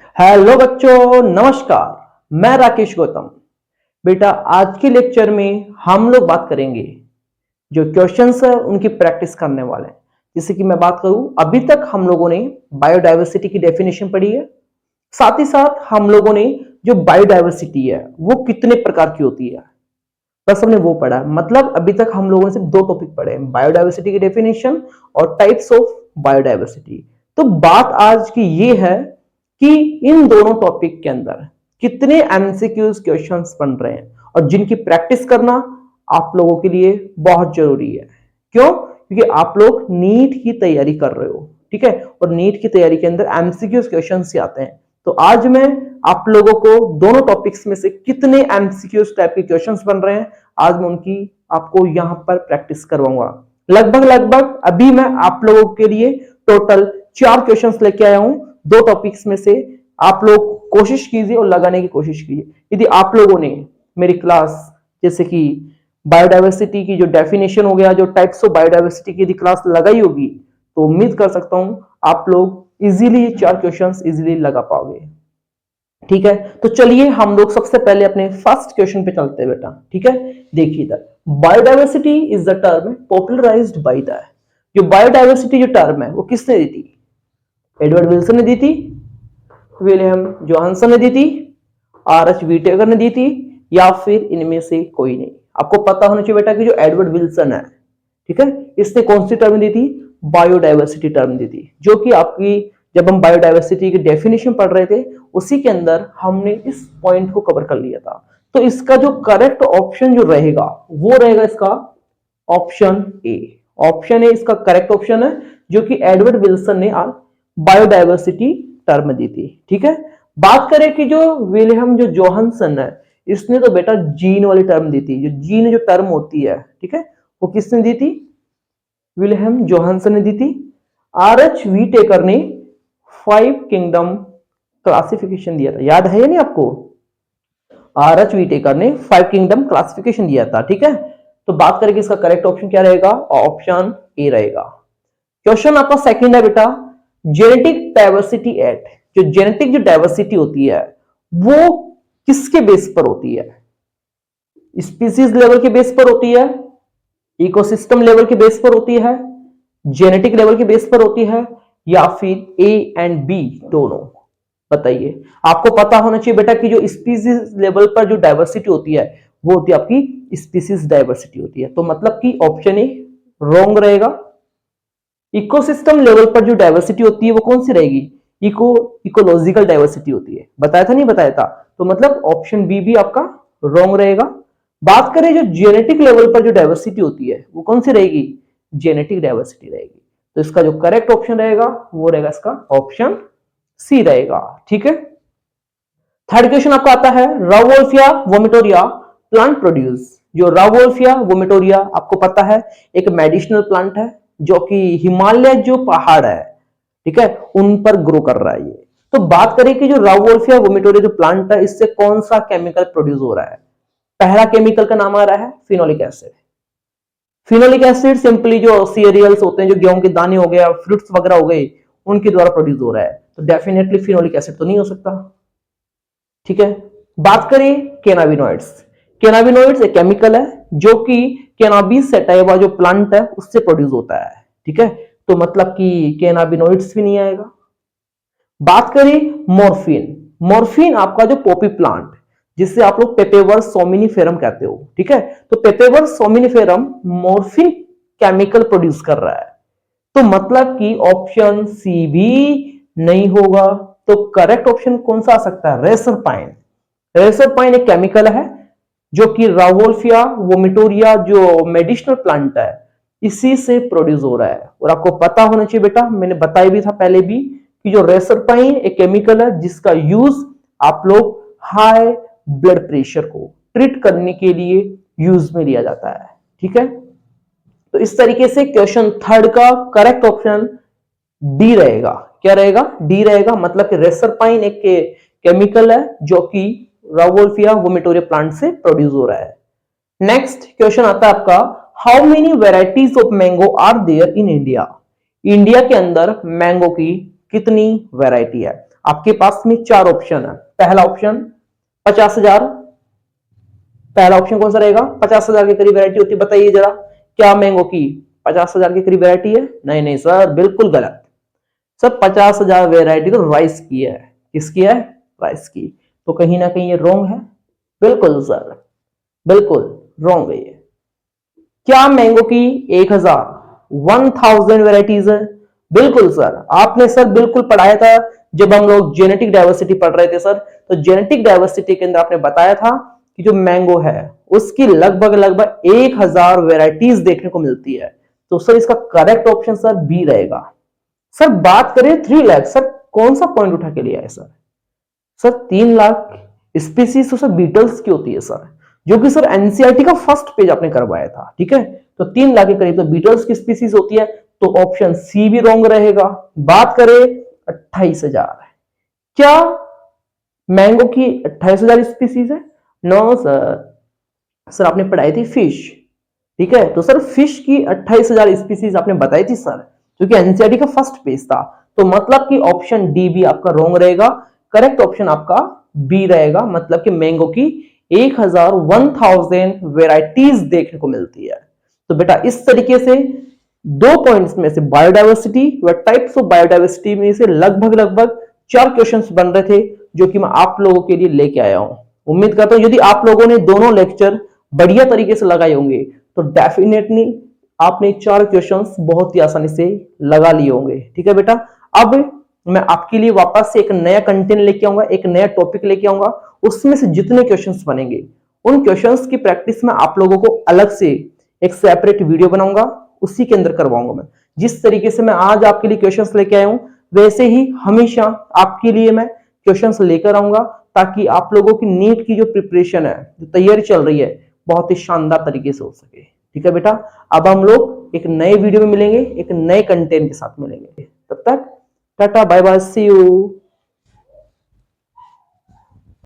Hello बच्चों, नमस्कार। मैं राकेश गौतम। बेटा, आज के लेक्चर में हम लोग बात करेंगे जो क्वेश्चंस है उनकी प्रैक्टिस करने वाले हैं। जैसे कि मैं बात करूं, अभी तक हम लोगों ने बायोडायवर्सिटी की डेफिनेशन पढ़ी है। साथ ही साथ हम लोगों ने जो बायोडायवर्सिटी है वो कितने प्रकार की होती है बस हमने वो पढ़ा। मतलब अभी तक हम लोगों ने सिर्फ दो टॉपिक पढ़े हैं, बायोडायवर्सिटी की डेफिनेशन और टाइप्स ऑफ बायोडायवर्सिटी। तो बात आज की ये है कि इन दोनों टॉपिक के अंदर कितने एमसीक्यूज क्वेश्चंस बन रहे हैं और जिनकी प्रैक्टिस करना आप लोगों के लिए बहुत जरूरी है। क्यों? क्योंकि आप लोग नीट की तैयारी कर रहे हो, ठीक है, और नीट की तैयारी के अंदर एमसीक्यूज क्वेश्चंस ही आते हैं। तो आज मैं आप लोगों को दोनों टॉपिक्स में से कितने एमसीक्यूज टाइप के क्वेश्चंस बन रहे हैं, आज मैं उनकी आपको यहां पर प्रैक्टिस करवाऊंगा। लगभग अभी मैं आप लोगों के लिए टोटल 4 क्वेश्चंस लेके आया हूं दो टॉपिक्स में से। आप लोग कोशिश कीजिए और लगाने की कोशिश कीजिए। यदि आप लोगों ने मेरी क्लास जैसे कि बायोडायवर्सिटी की जो डेफिनेशन हो गया, जो टाइप्स ऑफ बायोडायवर्सिटी की यदि क्लास लगाई होगी, तो उम्मीद कर सकता हूं आप लोग इजीली 4 क्वेश्चंस इजीली लगा पाओगे। ठीक है, तो चलिए हम लोग सबसे पहले अपने फर्स्ट क्वेश्चन पे चलते हैं बेटा। ठीक है, देखिए इधर, biodiversity is the term popularised by the, जो बायोडायवर्सिटी जो टर्म है वो किसने दी थी? एडवर्ड विल्सन ने दी थी, विलियम जोहानसन ने दी थी, आर.एच. व्हिटेकर ने दी थी, या फिर इनमें से कोई नहीं। आपको पता होना चाहिए बेटा कि जो एडवर्ड विल्सन है, ठीक है, इसने कौन सी टर्म दी थी? बायोडायवर्सिटी टर्म दी थी, जो कि आपकी जब हम बायोडायवर्सिटी की डेफिनेशन पढ़ रहे थे उसी के अंदर हमने इस पॉइंट को कवर कर लिया था। तो इसका जो करेक्ट ऑप्शन जो रहेगा वो रहेगा इसका ऑप्शन ए। ऑप्शन ए इसका करेक्ट ऑप्शन है, जो कि एडवर्ड विल्सन ने बायोडायवर्सिटी टर्म दी थी। ठीक है, बात करें कि जो विलियम जो जोहानसन है, इसने तो बेटा जीन वाली टर्म दी थी। जो जीन जो टर्म होती है, ठीक है, वो किसने दी थी? विलियम जोहानसन ने दी थी। आर.एच. व्हिटेकर ने 5 किंगडम क्लासिफिकेशन दिया था, याद है या नहीं आपको? आर.एच. व्हिटेकर ने 5 किंगडम क्लासिफिकेशन दिया था। ठीक है, तो बात करें कि इसका करेक्ट ऑप्शन क्या रहेगा? ऑप्शन ए रहेगा। क्वेश्चन आपका सेकंड है बेटा, जेनेटिक डाइवर्सिटी एक्ट। जो जेनेटिक जो डाइवर्सिटी होती है वो किसके बेस पर होती है? स्पीसीज लेवल के बेस पर होती है, इकोसिस्टम लेवल के बेस पर होती है, जेनेटिक लेवल के बेस पर होती है, या फिर ए एंड बी दोनों? बताइए। आपको पता होना चाहिए बेटा कि जो स्पीसीज लेवल पर जो डाइवर्सिटी होती है वो होती है आपकी स्पीसीज डाइवर्सिटी होती है। तो मतलब कि ऑप्शन ए रॉन्ग रहेगा। इकोसिस्टम लेवल पर जो डाइवर्सिटी होती है वो कौन सी रहेगी? इकोलॉजिकल डाइवर्सिटी होती है। बताया था नहीं बताया था? तो मतलब ऑप्शन बी भी आपका रॉन्ग रहेगा। बात करें जो जेनेटिक लेवल पर जो डाइवर्सिटी होती है वो कौन सी रहेगी? जेनेटिक डाइवर्सिटी रहेगी। तो इसका जो करेक्ट ऑप्शन रहेगा वो रहेगा इसका ऑप्शन सी रहेगा। ठीक है, थर्ड क्वेश्चन आपका आता है, रावोल्फिया वोमिटोरिया प्लांट प्रोड्यूस। जो रावोल्फिया वोमिटोरिया आपको पता है एक मेडिसिनल प्लांट है जो कि हिमालय जो पहाड़ है, ठीक है, उन पर ग्रो कर रहा है ये। तो बात करें कि जो रावोल्फिया वोमिटोरिया जो प्लांट है इससे कौन सा केमिकल प्रोड्यूस हो रहा है? पहला केमिकल का नाम आ रहा है phenolic acid. Phenolic acid simply जो सीरियल्स होते हैं, जो गेहूं के दाने हो गए, फ्रूट्स वगैरह हो गए, उनके द्वारा प्रोड्यूस हो रहा है। तो डेफिनेटली फिनोलिक एसिड तो नहीं हो सकता। ठीक है, बात करें कैनाबिनॉइड्स। कैनाबिनॉइड्स एक केमिकल है जो कि कैनाबिस सैटाइवा जो प्लांट है उससे प्रोड्यूस होता है। ठीक है, तो मतलब कि कैनाबिनॉइड्स भी नहीं आएगा। बात करें मॉर्फिन। मॉर्फिन आपका जो पॉपी प्लांट जिससे आप लोग पेपेवर्स सोमिनिफेरम कहते हो, ठीक है, तो पेपेवर्स सोमिनिफेरम मॉर्फिन केमिकल प्रोड्यूस कर रहा है। तो मतलब कि ऑप्शन सी भी नहीं होगा। तो करेक्ट ऑप्शन कौन सा आ सकता है? रेसरपाइन। रेसरपाइन एक केमिकल है जो कि रावोल्फिया वोमिटोरिया जो मेडिसिनल प्लांट है इसी से प्रोड्यूस हो रहा है। और आपको पता होना चाहिए बेटा, मैंने बताया भी था पहले भी कि जो रेसरपाइन एक केमिकल है जिसका यूज आप लोग हाई ब्लड प्रेशर को ट्रीट करने के लिए यूज में लिया जाता है। ठीक है, तो इस तरीके से क्वेश्चन थर्ड का करेक्ट ऑप्शन डी रहेगा। क्या रहेगा? डी रहेगा। मतलब कि रेसरपाइन एक केमिकल है जो कि रावोल्फिया वोमिटोरिया प्लांट से प्रोड्यूस हो रहा है। नेक्स्ट क्वेश्चन आता है आपका, how many varieties of mango are there in India? India के अंदर मैंगो की कितनी वैरायटी है? आपके पास में 4 ऑप्शन है। पहला ऑप्शन 50,000, पहला ऑप्शन कौन सा रहेगा? 50,000 के करीब वैरायटी होती है। बताइए जरा, क्या मैंगो की 50,000 के करीब वैरायटी है? नहीं नहीं सर, बिल्कुल गलत। सर 50,000 वैरायटी तो राइस की है। किसकी है? राइस की। तो कहीं ना कहीं ये रॉन्ग है। बिल्कुल सर, बिल्कुल रॉन्ग है ये। क्या मैंगो की 1000 वैरायटीज है? बिल्कुल सर, आपने सर बिल्कुल पढ़ाया था जब हम लोग जेनेटिक डाइवर्सिटी पढ़ रहे थे सर। तो जेनेटिक डाइवर्सिटी के अंदर आपने बताया था कि जो मैंगो है उसकी लगभग लगभग 1000 वैरायटीज देखने को मिलती है। तो सर इसका करेक्ट ऑप्शन सर बी रहेगा। सर बात करें 3 लाख, सर कौन सा पॉइंट उठा के लिया है सर? सर 3 लाख स्पीसीज तो सर बीटल्स की होती है सर, जो कि सर एनसीईआरटी का फर्स्ट पेज आपने करवाया था। ठीक है, तो 3 लाख के करीब तो बीटल्स की स्पीसीज होती है। तो ऑप्शन सी भी रॉन्ग रहेगा। बात करें 28,000, क्या मैंगो की 28,000 स्पीसीज है? नो सर, सर आपने पढ़ाई थी फिश। ठीक है, तो सर फिश की 28,000 स्पीसीज आपने बताई थी सर, क्योंकि एनसीईआरटी का फर्स्ट पेज था। तो मतलब कि ऑप्शन डी भी आपका रॉन्ग रहेगा। करेक्ट ऑप्शन आपका बी रहेगा, मतलब कि मैंगो की 1000 वेराइटीज देखने को मिलती है। तो बेटा इस तरीके से 2 पॉइंट्स में से बायोडाइवर्सिटी व टाइप्स ऑफ बायोडाइवर्सिटी में से लगभग लगभग 4 क्वेश्चंस बन रहे थे, जो कि मैं आप लोगों के लिए लेके आया हूं। उम्मीद करता हूं यदि आप लोगों ने दोनों लेक्चर बढ़िया तरीके से लगाए होंगे तो डेफिनेटली आपने 4 क्वेश्चंस बहुत ही आसानी से लगा लिए होंगे। ठीक है बेटा, अब मैं आपके लिए वापस से एक नया कंटेंट लेके आऊंगा, एक नया टॉपिक लेके आऊंगा। उसमें से जितने क्वेश्चंस बनेंगे उन क्वेश्चंस की प्रैक्टिस में आप लोगों को अलग से एक सेपरेट वीडियो बनाऊंगा, उसी के अंदर करवाऊंगा मैं। जिस तरीके से मैं आज आपके लिए क्वेश्चंस लेके आया हूं, वैसे ही हमेशा आपके लिए मैं क्वेश्चंस लेकर आऊंगा, ताकि आप लोगों की नीट की जो प्रिपरेशन है, जो तैयारी चल रही है, बहुत ही शानदार तरीके से हो सके। ठीक है बेटा, अब हम लोग एक नए वीडियो में मिलेंगे, एक नए कंटेंट के साथ मिलेंगे। तब तक tata bye bye, see you.